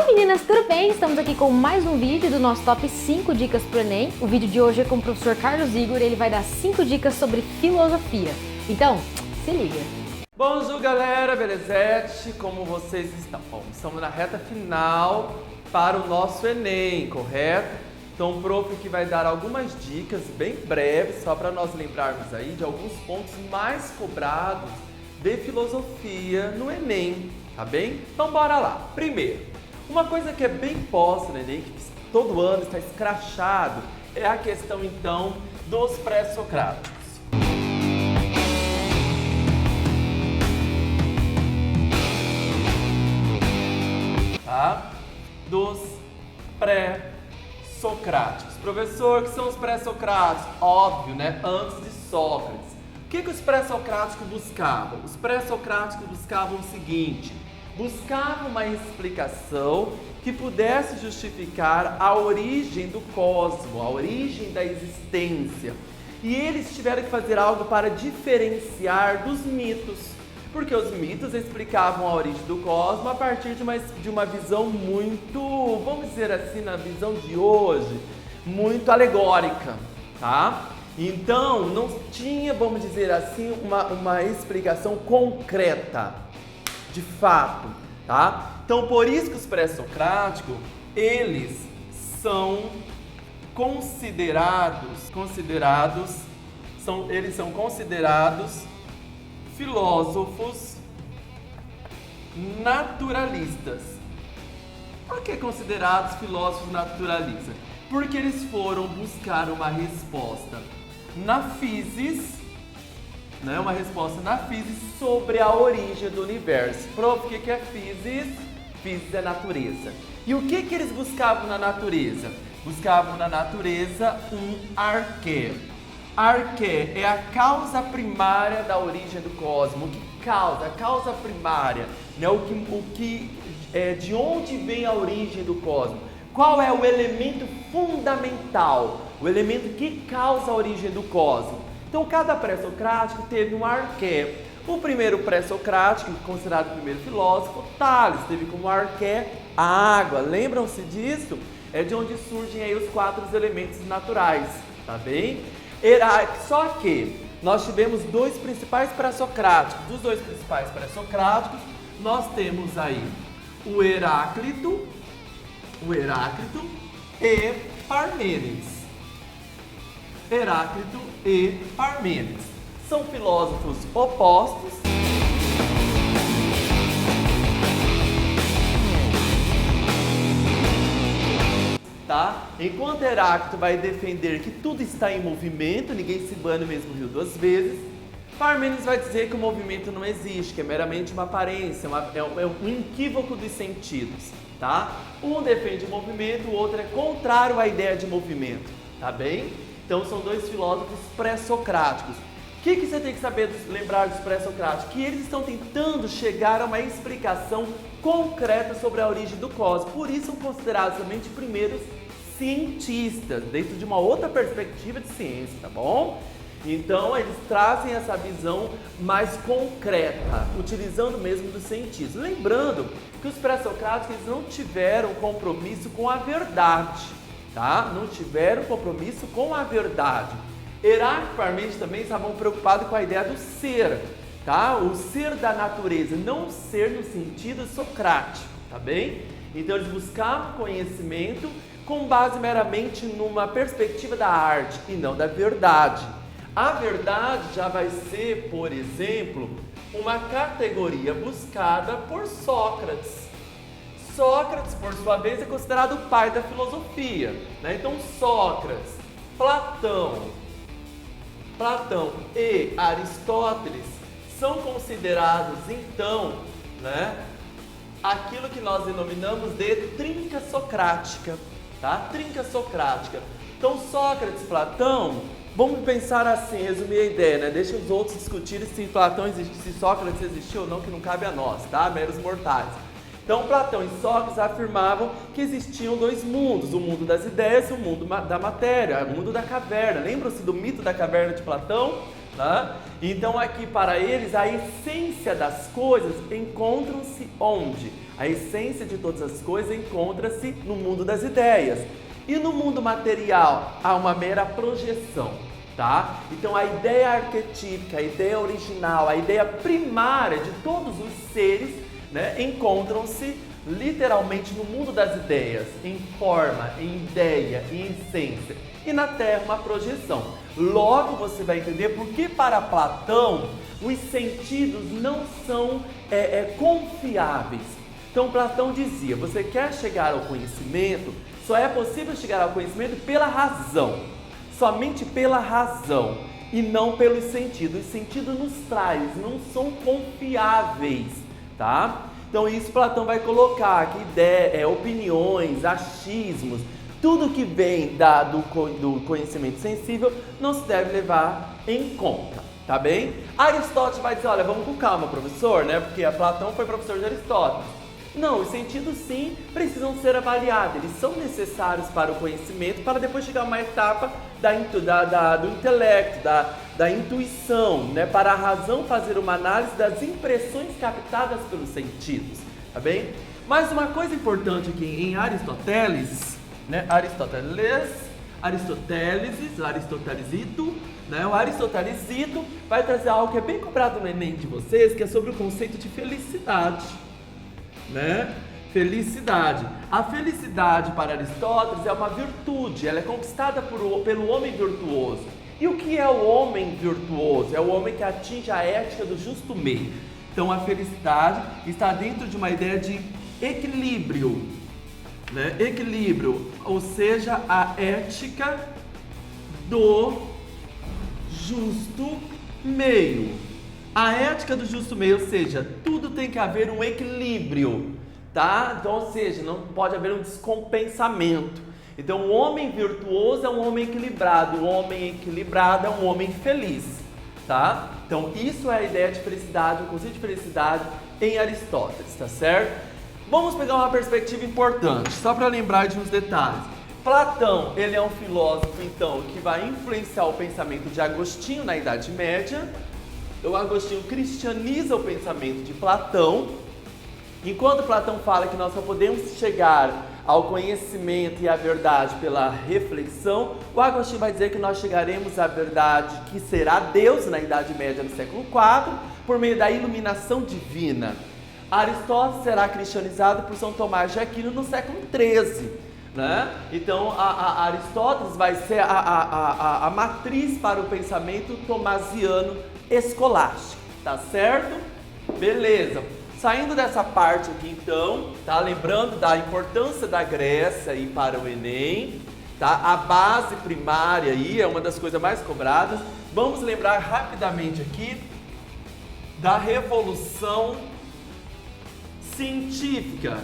Oi meninas, tudo bem? Estamos aqui com mais um vídeo do nosso top 5 dicas pro Enem. O vídeo de hoje é com o professor Carlos Igor e ele vai dar 5 dicas sobre filosofia. Então, se liga! Bonjour galera, belezete? Como vocês estão? Bom, estamos na reta final para o nosso Enem, correto? Então o prof que vai dar algumas dicas bem breves, só para nós lembrarmos aí de alguns pontos mais cobrados de filosofia no Enem, tá bem? Então bora lá! Primeiro, uma coisa que é bem posta no Enem, que todo ano está escrachado, é a questão então dos pré-socráticos. Tá? Dos pré-socráticos. Professor, o que são os pré-socráticos? Óbvio, né? Antes de Sócrates. O que os pré-socráticos buscavam? Os pré-socráticos buscavam o seguinte: buscavam uma explicação que pudesse justificar a origem do cosmos, a origem da existência. E eles tiveram que fazer algo para diferenciar dos mitos, porque os mitos explicavam a origem do cosmos a partir de uma visão muito, vamos dizer assim, na visão de hoje, muito alegórica, tá? Então, não tinha, vamos dizer assim, uma explicação concreta, de fato, tá? Então, por isso que os pré-socráticos, eles são considerados filósofos naturalistas. Por que considerados filósofos naturalistas? Porque eles foram buscar uma resposta na física, né? Uma resposta na física sobre a origem do universo. Prof, o que é física? Física é natureza. E o que eles buscavam na natureza? Buscavam na natureza um arqué. Arqué é a causa primária da origem do cosmos. O que causa? A causa primária, né? De onde vem a origem do cosmos? Qual é o elemento fundamental? O elemento que causa a origem do cosmos? Então, cada pré-socrático teve um arqué. O primeiro pré-socrático, considerado o primeiro filósofo, Tales, teve como arqué a água. Lembram-se disso? É de onde surgem aí os 4 elementos naturais, tá bem? Só que nós tivemos 2 principais pré-socráticos. Dos 2 principais pré-socráticos, nós temos aí o Heráclito e Parmênides. Heráclito e Parmênides são filósofos opostos, tá? Enquanto Heráclito vai defender que tudo está em movimento, ninguém se banha no mesmo rio 2 vezes, Parmênides vai dizer que o movimento não existe, que é meramente uma aparência, é um equívoco dos sentidos, tá? Um defende o movimento, o outro é contrário à ideia de movimento, tá bem? Então são 2 filósofos pré-socráticos. O que você tem que saber, lembrar dos pré-socráticos? Que eles estão tentando chegar a uma explicação concreta sobre a origem do cosmos. Por isso são considerados também de primeiros cientistas, dentro de uma outra perspectiva de ciência, tá bom? Então eles trazem essa visão mais concreta, utilizando mesmo dos cientistas. Lembrando que os pré-socráticos eles não tiveram compromisso com a verdade. Tá? Não tiveram compromisso com a verdade. Heráclito e Parmênides também estavam preocupados com a ideia do ser, tá? O ser da natureza, não o ser no sentido socrático, tá bem? Então eles buscavam conhecimento com base meramente numa perspectiva da arte e não da verdade. A verdade já vai ser, por exemplo, uma categoria buscada por Sócrates. Sócrates, por sua vez, é considerado o pai da filosofia, né? Então, Sócrates, Platão e Aristóteles são considerados, então, né, aquilo que nós denominamos de trinca socrática, tá? Trinca socrática. Então, Sócrates, Platão, vamos pensar assim, resumir a ideia, né? Deixa os outros discutirem se Platão existe, se Sócrates existiu ou não, que não cabe a nós, tá? Meros mortais. Então, Platão e Sócrates afirmavam que existiam 2 mundos, o mundo das ideias e o mundo da matéria, o mundo da caverna. Lembram-se do mito da caverna de Platão? Tá? Então, aqui para eles, a essência das coisas encontram-se onde? A essência de todas as coisas encontra-se no mundo das ideias. E no mundo material há uma mera projeção, tá? Então a ideia arquetípica, a ideia original, a ideia primária de todos os seres, né, encontram-se literalmente no mundo das ideias, em forma, em ideia, em essência. E na Terra uma projeção. Logo você vai entender por que para Platão os sentidos não são confiáveis. Então Platão dizia, você quer chegar ao conhecimento, só é possível chegar ao conhecimento pela razão, somente pela razão e não pelos sentidos. Os sentidos nos traz, não são confiáveis, tá? Então isso Platão vai colocar, que ideia, opiniões, achismos, tudo que vem do conhecimento sensível não se deve levar em conta, tá bem? Aristóteles vai dizer, olha, vamos com calma, professor, né? Porque Platão foi professor de Aristóteles. Não, os sentidos sim precisam ser avaliados, eles são necessários para o conhecimento, para depois chegar a uma etapa do intelecto, da intuição, né? Para a razão fazer uma análise das impressões captadas pelos sentidos, tá bem? Mas uma coisa importante aqui em Aristóteles, né? Aristotelesito, né? O Aristotelesito vai trazer algo que é bem cobrado no Enem de vocês, que é sobre o conceito de felicidade, né? Felicidade. A felicidade para Aristóteles é uma virtude, ela é conquistada pelo homem virtuoso. E o que é o homem virtuoso? É o homem que atinge a ética do justo meio. Então a felicidade está dentro de uma ideia de equilíbrio, né? Equilíbrio, ou seja, a ética do justo meio. A ética do justo meio, ou seja, tudo tem que haver um equilíbrio, tá? Então, ou seja, não pode haver um descompensamento. Então, o homem virtuoso é um homem equilibrado, o homem equilibrado é um homem feliz, tá? Então, isso é a ideia de felicidade, o conceito de felicidade em Aristóteles, tá certo? Vamos pegar uma perspectiva importante, só para lembrar de uns detalhes. Platão, ele é um filósofo, então, que vai influenciar o pensamento de Agostinho na Idade Média. O Agostinho cristianiza o pensamento de Platão. Enquanto Platão fala que nós só podemos chegar ao conhecimento e à verdade pela reflexão, o Agostinho vai dizer que nós chegaremos à verdade que será Deus na Idade Média, no século IV, por meio da iluminação divina. Aristóteles será cristianizado por São Tomás de Aquino no século XIII. Né? Então Aristóteles vai ser a matriz para o pensamento tomasiano escolástico, tá certo? Beleza. Saindo dessa parte aqui então, tá? Lembrando da importância da Grécia aí para o Enem, tá? A base primária aí é uma das coisas mais cobradas. Vamos lembrar rapidamente aqui da Revolução Científica,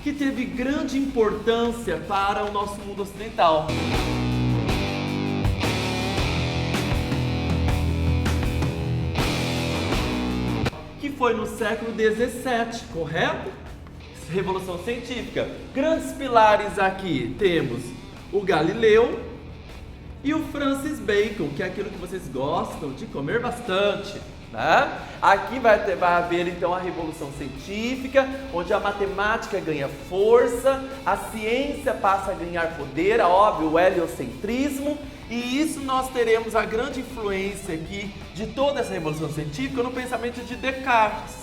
que teve grande importância para o nosso mundo ocidental. Que foi no século XVII, correto? Revolução Científica. Grandes pilares aqui temos o Galileu e o Francis Bacon, que é aquilo que vocês gostam de comer bastante, né? Aqui vai haver então a Revolução Científica, onde a matemática ganha força, a ciência passa a ganhar poder, óbvio, o heliocentrismo, e isso nós teremos a grande influência aqui de toda essa Revolução Científica no pensamento de Descartes.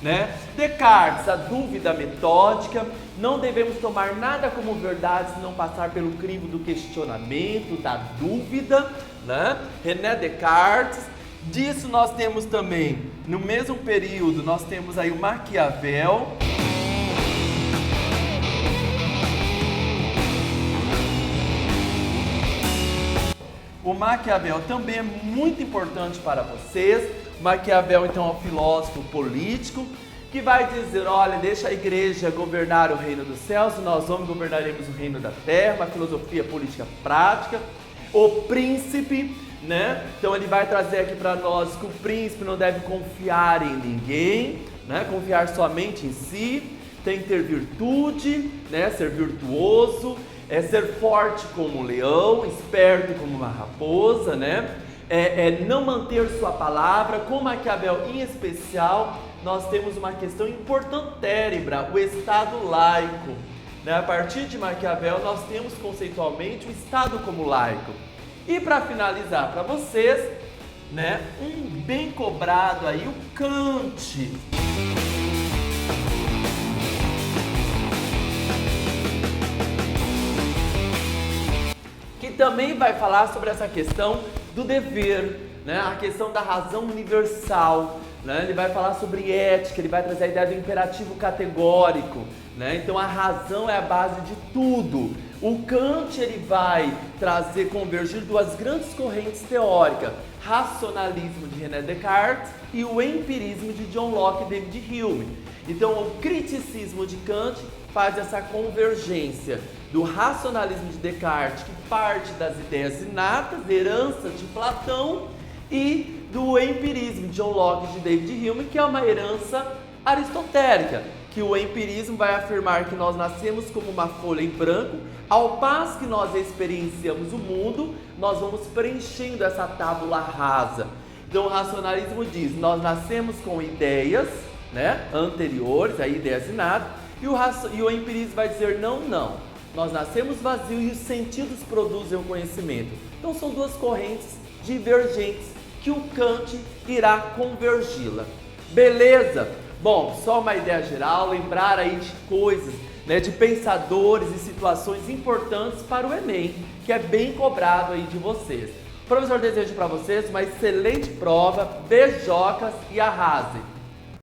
Né? Descartes, a dúvida metódica, não devemos tomar nada como verdade se não passar pelo crivo do questionamento, da dúvida, né? René Descartes. Disso nós temos também, no mesmo período, nós temos aí o Maquiavel. O Maquiavel também é muito importante para vocês. Maquiavel, então, é um filósofo político que vai dizer, olha, deixa a igreja governar o reino dos céus e nós homens governaremos o reino da terra, uma filosofia política prática. O príncipe, né? Então ele vai trazer aqui para nós que o príncipe não deve confiar em ninguém, né? Confiar somente em si, tem que ter virtude, né? Ser virtuoso, ser forte como um leão, esperto como uma raposa, né? não manter sua palavra. Com Maquiavel em especial, nós temos uma questão importantérrima, o Estado laico. Né? A partir de Maquiavel, nós temos conceitualmente o Estado como laico. E para finalizar para vocês, né, um bem cobrado aí, o Kant. Que também vai falar sobre essa questão do dever, né, a questão da razão universal. Né? Ele vai falar sobre ética, ele vai trazer a ideia do imperativo categórico, né? Então a razão é a base de tudo. O Kant ele vai convergir duas grandes correntes teóricas, racionalismo de René Descartes e o empirismo de John Locke e David Hume. Então o criticismo de Kant faz essa convergência do racionalismo de Descartes, que parte das ideias inatas, herança de Platão, e do empirismo de John Locke e de David Hume, que é uma herança aristotélica, que o empirismo vai afirmar que nós nascemos como uma folha em branco, ao passo que nós experienciamos o mundo, nós vamos preenchendo essa tábula rasa. Então o racionalismo diz, nós nascemos com ideias, né, anteriores, aí ideias inatas, e o empirismo vai dizer, não, nós nascemos vazios e os sentidos produzem o conhecimento. Então são duas correntes divergentes que o Kant irá convergi-la. Beleza? Bom, só uma ideia geral, lembrar aí de coisas, né, de pensadores e situações importantes para o Enem, que é bem cobrado aí de vocês. O professor deseja para vocês uma excelente prova, beijocas e arrasem!